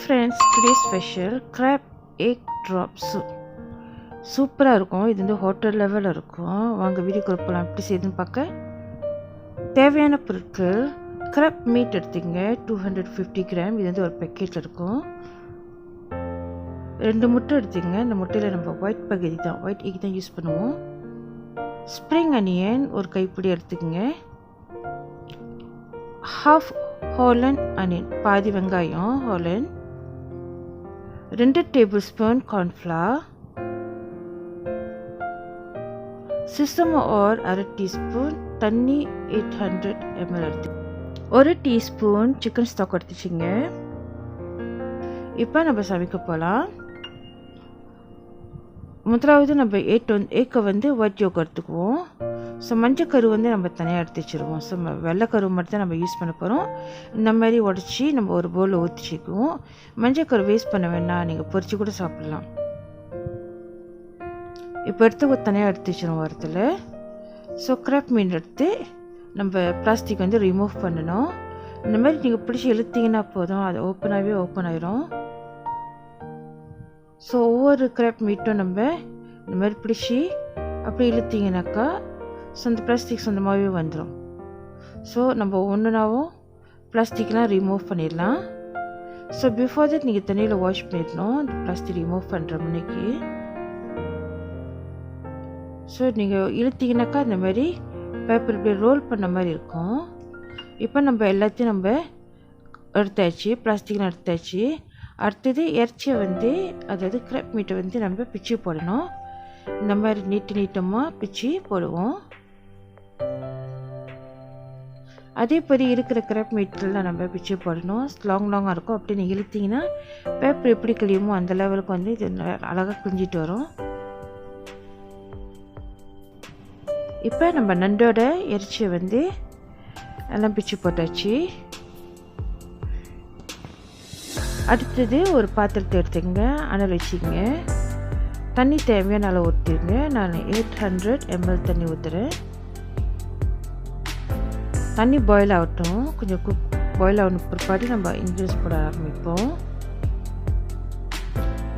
friends, today's special crab egg drop soup. சூப்பரா இருக்கும். இது வந்து ஹோட்டல் லெவல்ல இருக்கும். வாங்க வீடியோக்குள்ள போலாம். எப்படி செய்யுதுன்னு பார்க்க. தேவையான பொருட்கள் crab meat எடுத்துங்க 250 கிராம். இது வந்து ஒரு பேக்கெட்ல இருக்கும். 2 முட்டை எடுத்துங்க. இந்த முட்டையில நம்ம ஒயிட் எக் தான் யூஸ் பண்ணுவோம். ஸ்ப்ரிங் அனியன் ஒரு கைப்பிடி எடுத்துக்கங்க. half Holland Onion பாதி வெங்காயம் Holland, 2 tablespoon cornflour, sesame oil 1/2 teaspoon, தண்ணி 800 ml எடுத்து 1 teaspoon chicken stock எடுத்துச்சிங்க. இப்போ நம்ம சமைக்க போகலாம். முதலாவது நம்ம ஏக்கை வந்து ஒயிட் யோக் எடுத்துக்குவோம். ஸோ மஞ்சக்கரு வந்து நம்ம தனியாக எடுத்து வச்சுருவோம். ஸோ வெள்ளைக்கரு மட்டும் தான் நம்ம யூஸ் பண்ண போகிறோம். இந்த மாதிரி உடச்சி நம்ம ஒரு பவுலில் ஊற்றிச்சிக்குவோம். மஞ்சக்கரு வேஸ்ட் பண்ண வேண்டாம், நீங்கள் பொரிச்சு கூட சாப்பிட்லாம். இப்போ எடுத்து தனியாக எடுத்து வச்சிருவோம் வரத்தில். ஸோ கிராப் மீன் எடுத்து நம்ம பிளாஸ்டிக் வந்து ரிமூவ் பண்ணணும். இந்த மாதிரி நீங்கள் பிடிச்சி இழுத்தீங்கன்னா போதும், அது ஓப்பன் ஆயிரும். ஸோ ஒவ்வொரு கிராப் மீட்டும் நம்ம இந்த மாதிரி பிடிச்சி அப்படி இழுத்தீங்கன்னாக்கா ஸோ அந்த பிளாஸ்டிக் சொந்தமாகவே வந்துடும். ஸோ நம்ம ஒன்றுனாவும் பிளாஸ்டிக்லாம் ரிமூவ் பண்ணிடலாம். ஸோ பிஃபோர் தட் நீங்கள் தண்ணியில் வாஷ் பண்ணிடணும் அந்த பிளாஸ்டிக் ரிமூவ் பண்ணுற முன்னைக்கு. ஸோ நீங்கள் இழுத்தீங்கன்னாக்கா இந்த மாதிரி பேப்பர் இப்படி ரோல் பண்ண மாதிரி இருக்கும். இப்போ நம்ம எல்லாத்தையும் நம்ம எடுத்தாச்சு, பிளாஸ்டிக்லாம் எடுத்தாச்சு. அடுத்தது இறைச்சியை வந்து அதாவது கிராப் மீட்டை வந்து நம்ம பிச்சு போடணும். இந்த மாதிரி நீட்டமாக பிச்சு போடுவோம். அதே மாதிரி இருக்கிற கிராப் மீட்டெல்லாம் நம்ம பிச்சு போடணும். லாங்காக இருக்கும். அப்படி நீங்கள் இழுத்தீங்கன்னா பேப்பர் எப்படி கிளியுமோ அந்த லெவலுக்கு வந்து இது அழகாக கிழிஞ்சிட்டு வரும். இப்போ நம்ம நண்டோட இறைச்சியை வந்து எல்லாம் பிச்சு போட்டாச்சு. அடுத்தது ஒரு பாத்திரத்தை எடுத்துங்க, அனல் வச்சுக்கங்க. தண்ணி தேவையான அளவு ஊற்றிடுங்க. நான் 800 ml தண்ணி ஊற்றுறேன். தண்ணி பாயில் ஆகட்டும். கொஞ்சம் பாயில் ஆகணும் பிற்பாடு நம்ம இன்க்ரீஸ் போட ஆரம்பிப்போம்.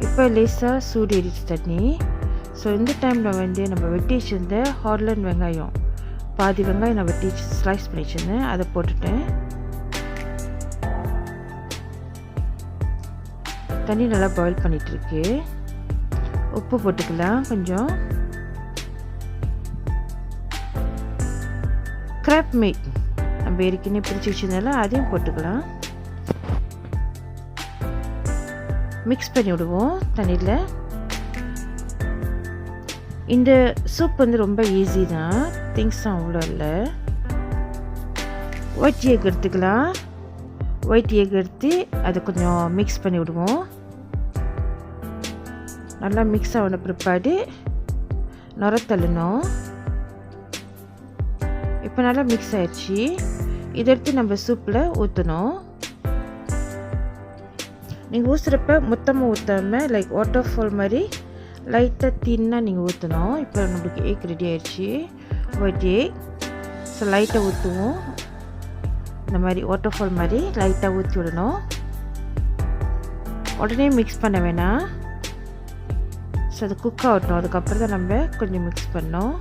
இப்போ லேசாக சூடு ஏறிச்சு தண்ணி. ஸோ இந்த டைமில் வந்து நம்ம வெட்டி வச்சுருந்த ஹார்லண்ட் வெங்காயம் பாதி வெங்காயம் நான் வெட்டி ஸ்லைஸ் பண்ணி வச்சுருந்தேன், அதை போட்டுட்டேன். தண்ணி நல்லா பாயில் பண்ணிகிட்ருக்கு. உப்பு போட்டுக்கலாம் கொஞ்சம். கிராப் மீட் நம்ம ஏற்கனவே பிரித்து வச்சுருந்தால அதையும் போட்டுக்கலாம். மிக்ஸ் பண்ணி விடுவோம் தண்ணியில். இந்த சூப் வந்து ரொம்ப ஈஸி தான், திங்ஸ் தான் அவ்வளோ இல்லை. ஒயிட் எக் எடுத்துக்கலாம். ஒயிட் எக் எடுத்து அதை கொஞ்சம் மிக்ஸ் பண்ணி விடுவோம். நல்லா மிக்ஸ் ஆன பிற்பாடு நுர தள்ளணும். இப்போ நல்லா மிக்ஸ் ஆயிடுச்சு. இதை எடுத்து நம்ம சூப்பில் ஊற்றணும். நீங்கள் ஊற்றுறப்ப மொத்தமாக ஊற்றாமல் லைக் வாட்டர் ஃபால் மாதிரி லைட்டாக தின்னாக நீங்கள் ஊற்றணும். இப்போ நம்மளுக்கு எக் ரெடி ஆயிடுச்சு, ஒயிட் எக். ஸோ லைட்டாக ஊற்றுவோம். இந்த மாதிரி வாட்டர் ஃபால் மாதிரி லைட்டாக ஊற்றி விடணும். உடனே மிக்ஸ் பண்ண வேணாம். ஸோ அது குக் ஆகட்டும். அதுக்கப்புறம் தான் நம்ம கொஞ்சம் மிக்ஸ் பண்ணோம்.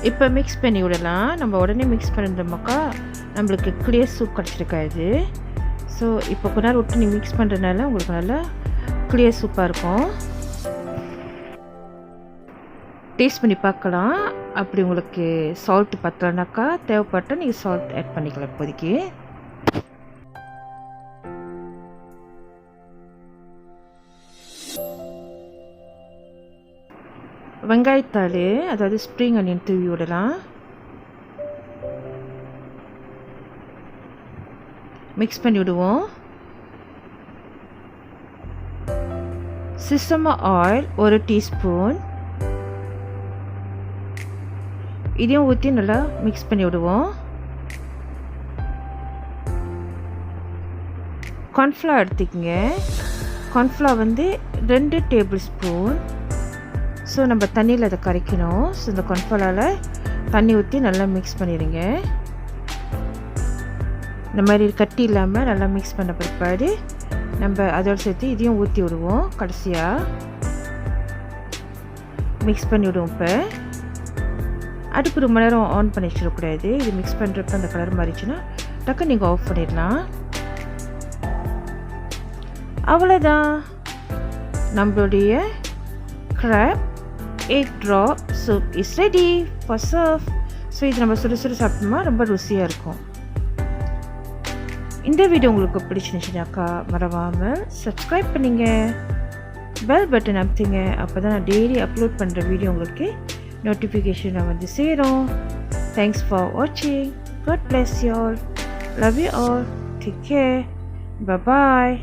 இப்போ மிக்ஸ் பண்ணி விடலாம். நம்ம உடனே மிக்ஸ் பண்ணிருந்தோமாக்கா நம்மளுக்கு கிளியர் சூப் கிடச்சிருக்காது. ஸோ இப்போ கொஞ்ச நேரம் விட்டு நீங்கள் மிக்ஸ் பண்ணுறதுனால உங்களுக்கு நல்லா கிளியர் சூப்பாக இருக்கும். டேஸ்ட் பண்ணி பார்க்கலாம். அப்படி உங்களுக்கு சால்ட் பத்தலைனாக்கா தேவைப்பட்டால் நீங்கள் சால்ட் ஆட் பண்ணிக்கலாம். இப்போதைக்கு வெங்காயத்தாள் அதாவது ஸ்ப்ரிங் அனியன் தூவி விடலாம். மிக்ஸ் பண்ணி விடுவோம். sesame oil 1 teaspoon இதையும் ஊற்றி நல்லா மிக்ஸ் பண்ணி விடுவோம். கார்ன்ஃப்ளவர் எடுத்துக்கங்க. கார்ன்ஃப்ளவர் வந்து 2 டேபிள் ஸ்பூன். ஸோ நம்ம தண்ணியில் அதை கரைக்கணும். ஸோ இந்த கார்ன்ஃப்ளவரில் தண்ணி ஊற்றி நல்லா மிக்ஸ் பண்ணிடுங்க. இந்த மாதிரி கட்டி இல்லாமல் நல்லா மிக்ஸ் பண்ண பிற்பாடு நம்ம அதோடு சேர்த்து இதையும் ஊற்றி விடுவோம். கடைசியாக மிக்ஸ் பண்ணி விடுவோம். இப்போ அடுப்பு ரொம்ப நேரம் ஆன் பண்ணி வச்சிடக்கூடாது. இது மிக்ஸ் பண்ணுறப்ப அந்த கலர் மாறிச்சுன்னா டக்கு நீங்கள் ஆஃப் பண்ணிடலாம். அவ்வளோதான், நம்மளுடைய crab egg drop soup is ready for serve. So இது நம்ம சுடு சுடு சாப்பிட்டோம்னா ரொம்ப ருசியாக இருக்கும். இந்த வீடியோ உங்களுக்கு பிடிச்சிருந்துச்சுனாக்கா மறவாமல் சப்ஸ்கிரைப் பண்ணிங்க, பெல் பட்டன் அமுத்துங்க. அப்போ தான் நான் டெய்லி அப்லோட் பண்ணுற வீடியோ உங்களுக்கு நோட்டிஃபிகேஷனை வந்து சேரும். தேங்க்ஸ் ஃபார் வாட்சிங். God bless you all. Love you all. Take care. Bye bye.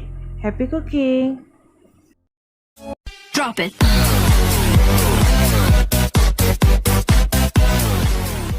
Happy cooking. Drop it.